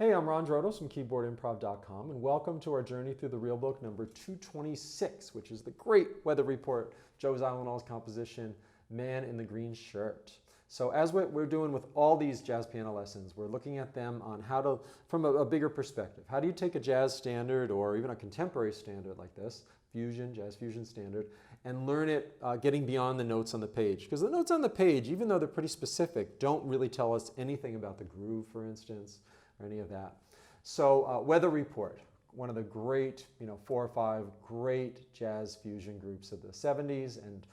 Hey, I'm Ron Drotos from keyboardimprov.com, and welcome to our journey through the real book number 226, which is the great weather report, Joe Zawinul's composition, Man in the Green Shirt. So as we're doing with all these jazz piano lessons, we're looking at them on how to, from a bigger perspective. How do you take a jazz standard or even a contemporary standard like this, fusion, jazz fusion standard, and learn it getting beyond the notes on the page? Because the notes on the page, even though they're pretty specific, don't really tell us anything about the groove, for instance, or any of that. So Weather Report, one of the great, 4 or 5 great jazz fusion groups of the 70s and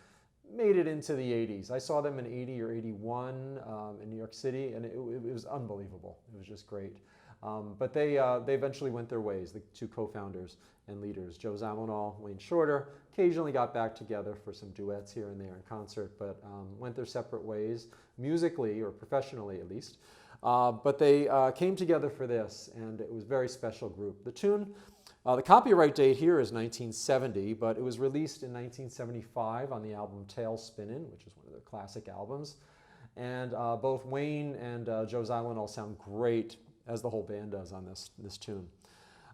made it into the 80s. I saw them in 80 or 81 in New York City, and it was unbelievable. It was just great. But they eventually went their ways, the two co-founders and leaders, Joe Zawinul, Wayne Shorter, occasionally got back together for some duets here and there in concert, but went their separate ways, musically or professionally at least. But they came together for this, and it was a very special group. The tune, the copyright date here is 1970, but it was released in 1975 on the album Tail Spinnin', which is one of their classic albums. And both Wayne and Joe Zawinul sound great, as the whole band does on this tune.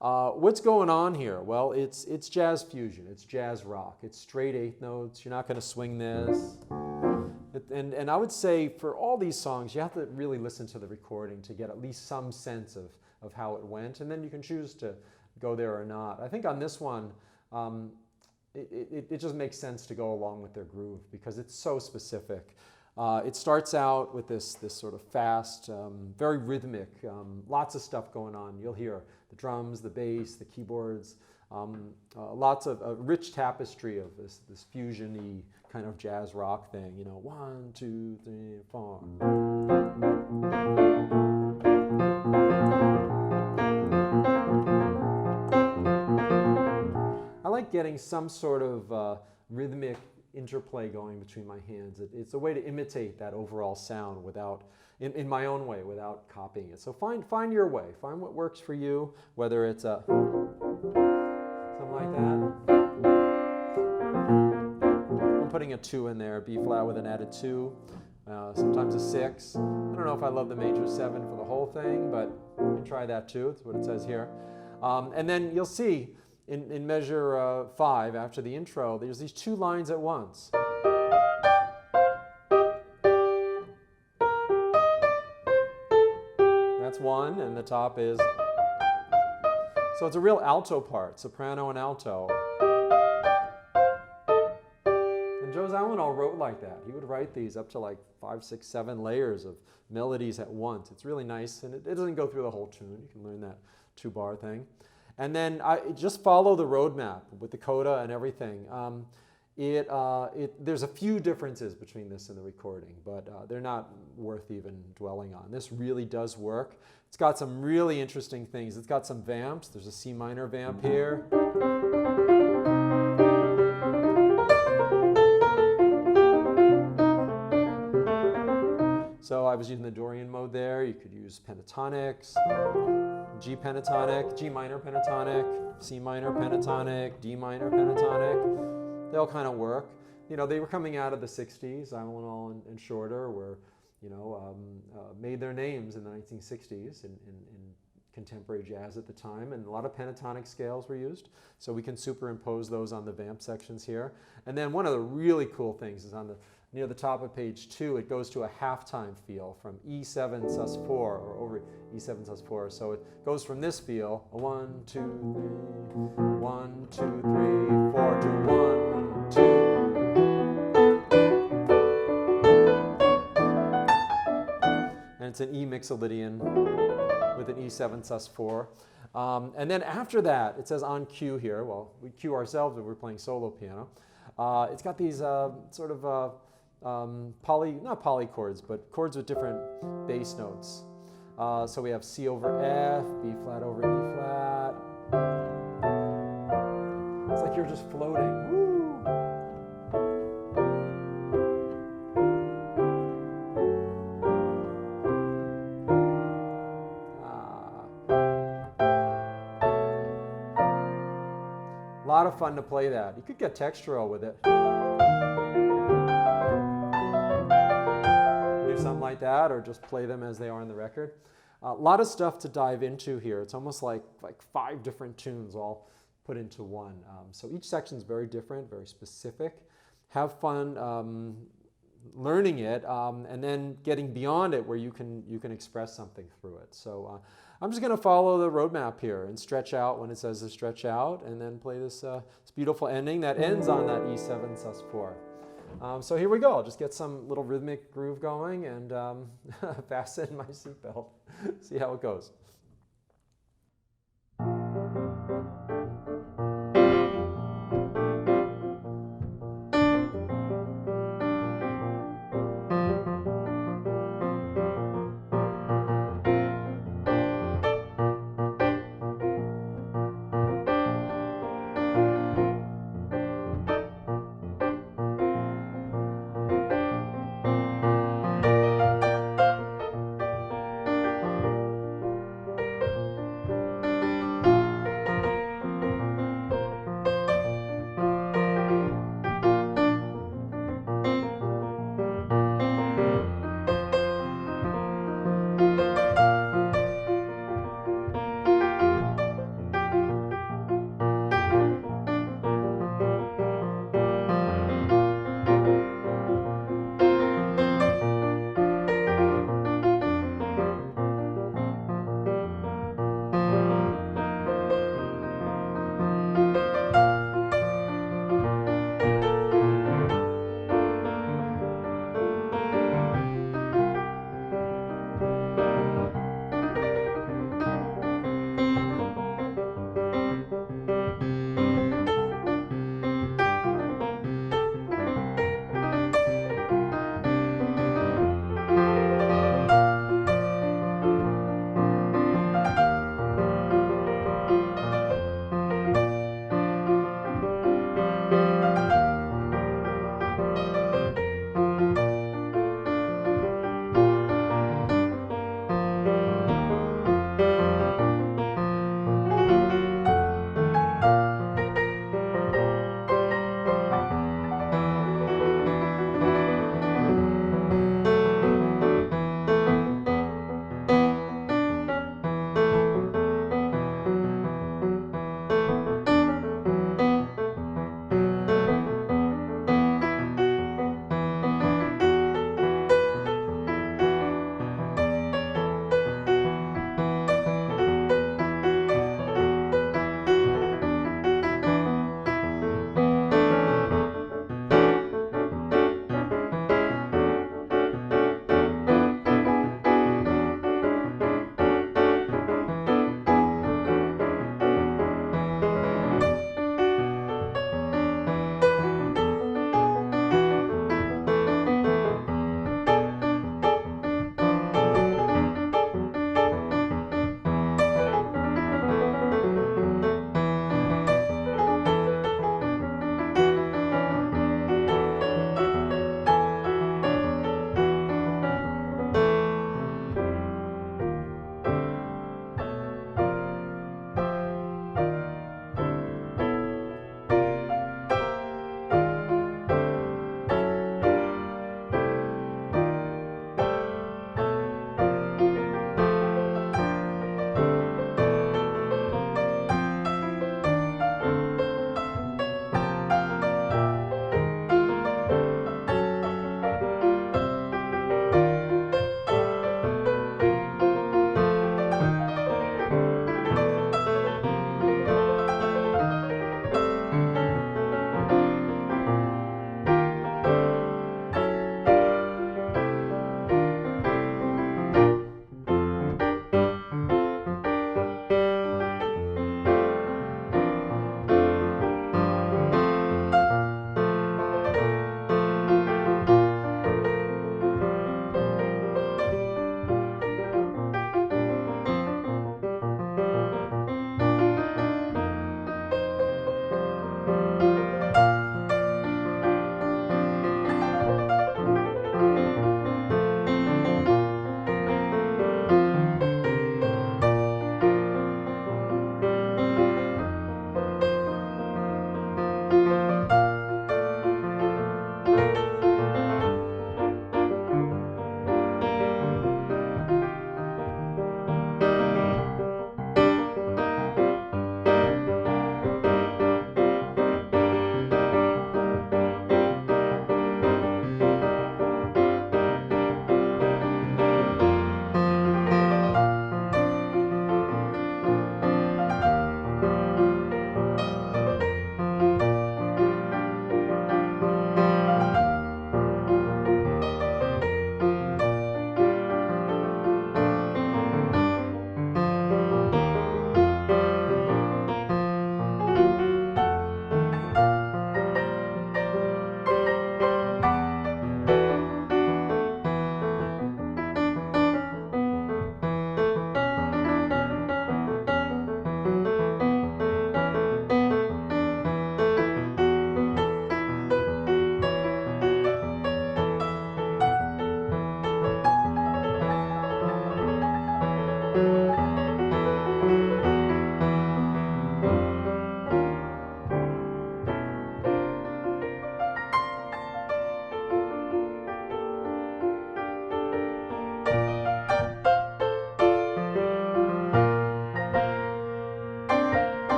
What's going on here? Well, it's jazz fusion, it's jazz rock, it's straight 8th notes. You're not going to swing this. And I would say for all these songs, you have to really listen to the recording to get at least some sense of how it went, and then you can choose to go there or not. I think on this one, it just makes sense to go along with their groove because it's so specific. It starts out with this sort of fast, very rhythmic, lots of stuff going on. You'll hear the drums, the bass, the keyboards, lots of a rich tapestry of this fusion-y kind of jazz rock thing. 1, 2, 3, 4. I like getting some sort of rhythmic interplay going between my hands. It's a way to imitate that overall sound without, in my own way, without copying it. So find your way. Find what works for you, whether it's a something like that. I'm putting a 2 in there, B flat with an added 2, sometimes a 6. I don't know if I love the major 7 for the whole thing, but you can try that too. That's what it says here. And then you'll see in measure 5, after the intro, there's these 2 lines at once. That's 1, and the top is. So it's a real alto part, soprano and alto. And Joe Zawinul wrote like that. He would write these up to like 5, 6, 7 layers of melodies at once. It's really nice, and it doesn't go through the whole tune. You can learn that 2-bar thing. And then just follow the roadmap with the coda and everything. There's a few differences between this and the recording, but they're not worth even dwelling on. This really does work. It's got some really interesting things. It's got some vamps. There's a C minor vamp here. So I was using the Dorian mode there. You could use pentatonics, G pentatonic, G minor pentatonic, C minor pentatonic, D minor pentatonic. They all kind of work. They were coming out of the 60s. Zawinul and Shorter were, made their names in the 1960s in contemporary jazz at the time, and a lot of pentatonic scales were used. So we can superimpose those on the vamp sections here. And then one of the really cool things is near the top of page 2, it goes to a halftime feel from E7 sus4 or over E7 sus4. So it goes from this feel, a 1, 2, 3, 1, 2, 3, 4 to 1, 2. And it's an E Mixolydian with an E7 sus4. And then after that, it says on cue here. Well, we cue ourselves if we're playing solo piano. It's got these sort of not polychords, but chords with different bass notes. So we have C over F, B flat over E flat. It's like you're just floating. Woo! A lot of fun to play that. You could get textural with it. Do something like that, or just play them as they are on the record. A lot of stuff to dive into here. It's almost like 5 different tunes all put into one. So each section is very different, very specific. Have fun learning it, and then getting beyond it where you can express something through it. So I'm just going to follow the roadmap here and stretch out when it says to stretch out, and then play this beautiful ending that ends on that E7 sus4. So here we go. I'll just get some little rhythmic groove going and fasten my seatbelt. See how it goes.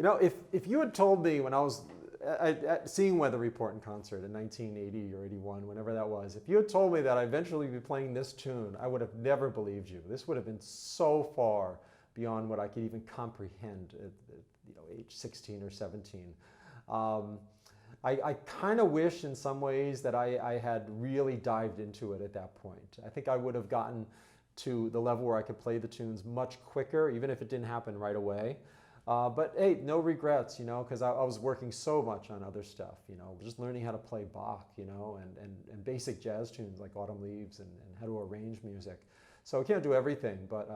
know, if you had told me when I was seeing Weather Report in concert in 1980 or 81, whenever that was, if you had told me that I'd eventually be playing this tune, I would have never believed you. This would have been so far beyond what I could even comprehend at age 16 or 17. I kind of wish in some ways that I had really dived into it at that point. I think I would have gotten to the level where I could play the tunes much quicker, even if it didn't happen right away. But hey, no regrets, because I was working so much on other stuff, just learning how to play Bach, and basic jazz tunes like Autumn Leaves and how to arrange music. So I can't do everything, but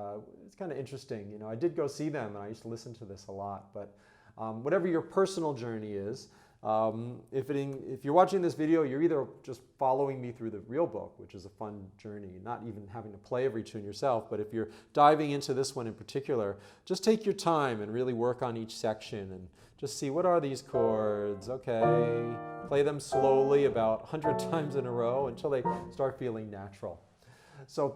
it's kind of interesting. I did go see them, and I used to listen to this a lot. But whatever your personal journey is, if you're watching this video, you're either just following me through the real book, which is a fun journey, not even having to play every tune yourself, but if you're diving into this one in particular, just take your time and really work on each section and just see, what are these chords? Okay, play them slowly about 100 times in a row until they start feeling natural. So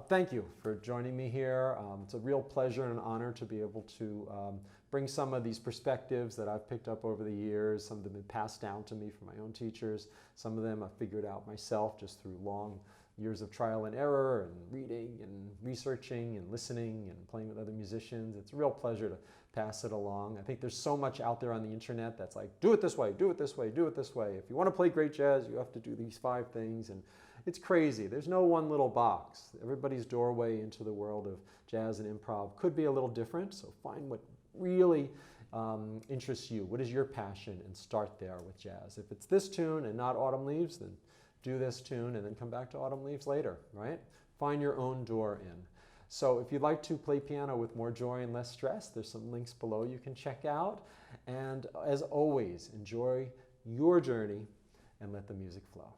thank you for joining me here. It's a real pleasure and an honor to be able to bring some of these perspectives that I've picked up over the years. Some of them have been passed down to me from my own teachers. Some of them I've figured out myself just through long years of trial and error and reading and researching and listening and playing with other musicians. It's a real pleasure to pass it along. I think there's so much out there on the internet that's like, do it this way, do it this way, do it this way. If you want to play great jazz, you have to do these 5 things. And it's crazy. There's no one little box. Everybody's doorway into the world of jazz and improv could be a little different. So find what really interests you. What is your passion? And start there with jazz. If it's this tune and not Autumn Leaves, then do this tune and then come back to Autumn Leaves later, right? Find your own door in. So if you'd like to play piano with more joy and less stress, there's some links below you can check out. And as always, enjoy your journey and let the music flow.